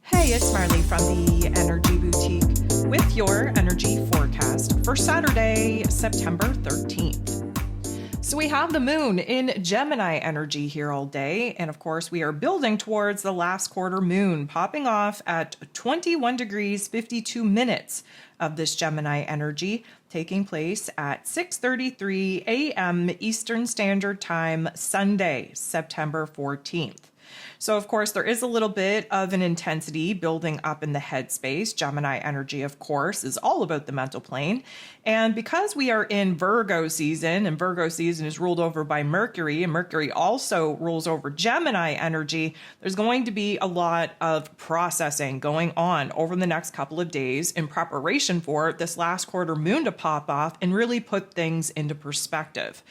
Hey, it's Marley from the Energy Boutique with your energy forecast for Saturday, September 13th. So we have the moon in Gemini energy here all day. And of course, we are building towards the last quarter moon, popping off at 21 degrees, 52 minutes of this Gemini energy, taking place at 6:33 a.m. Eastern Standard Time, Sunday, September 14th. So, of course, there is a little bit of an intensity building up in the headspace. Gemini energy, of course, is all about the mental plane. And because we are in Virgo season, and Virgo season is ruled over by Mercury, and Mercury also rules over Gemini energy, there's going to be a lot of processing going on over the next couple of days in preparation for this last quarter moon to pop off and really put things into perspective.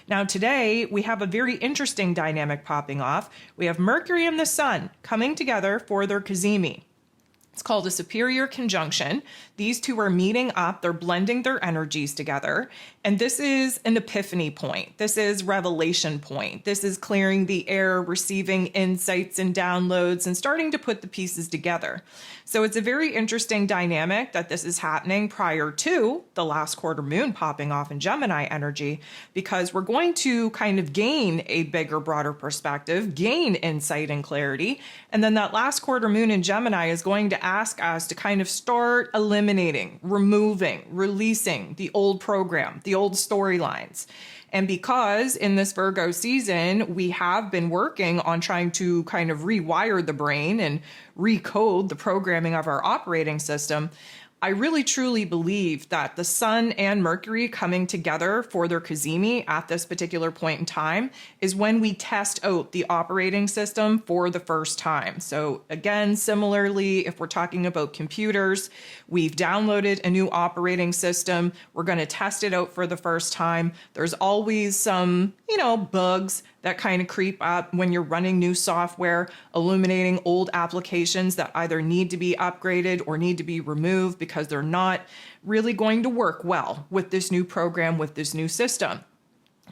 Now, today, we have a very interesting dynamic popping off. We have Mercury and the Sun coming together for their cazimi. It's called a superior conjunction. These two are meeting up, they're blending their energies together. And this is an epiphany point. This is revelation point. This is clearing the air, receiving insights and downloads, and starting to put the pieces together. So it's a very interesting dynamic that this is happening prior to the last quarter moon popping off in Gemini energy, because we're going to kind of gain a bigger, broader perspective, gain insight and clarity. And then that last quarter moon in Gemini is going to ask us to kind of start eliminating, removing, releasing the old program, the old storylines. And because in this Virgo season, we have been working on trying to kind of rewire the brain and recode the programming of our operating system, I really truly believe that the Sun and Mercury coming together for their cazimi at this particular point in time is when we test out the operating system for the first time. So again, similarly, if we're talking about computers, we've downloaded a new operating system. We're going to test it out for the first time. There's always some, bugs that kind of creep up when you're running new software, illuminating old applications that either need to be upgraded or need to be removed because they're not really going to work well with this new program, with this new system.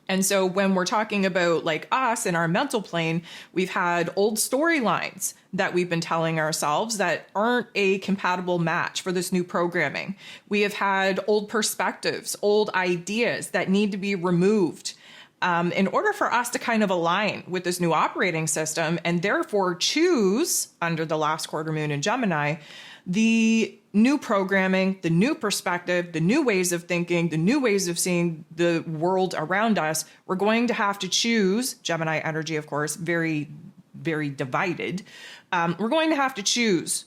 And so when we're talking about like us in our mental plane, we've had old storylines that we've been telling ourselves that aren't a compatible match for this new programming. We have had old perspectives, old ideas that need to be removed in order for us to kind of align with this new operating system and therefore choose, under the last quarter moon in Gemini, the new programming, the new perspective, the new ways of thinking, the new ways of seeing the world around us. We're going to have to choose, Gemini energy, of course, very, very divided. We're going to have to choose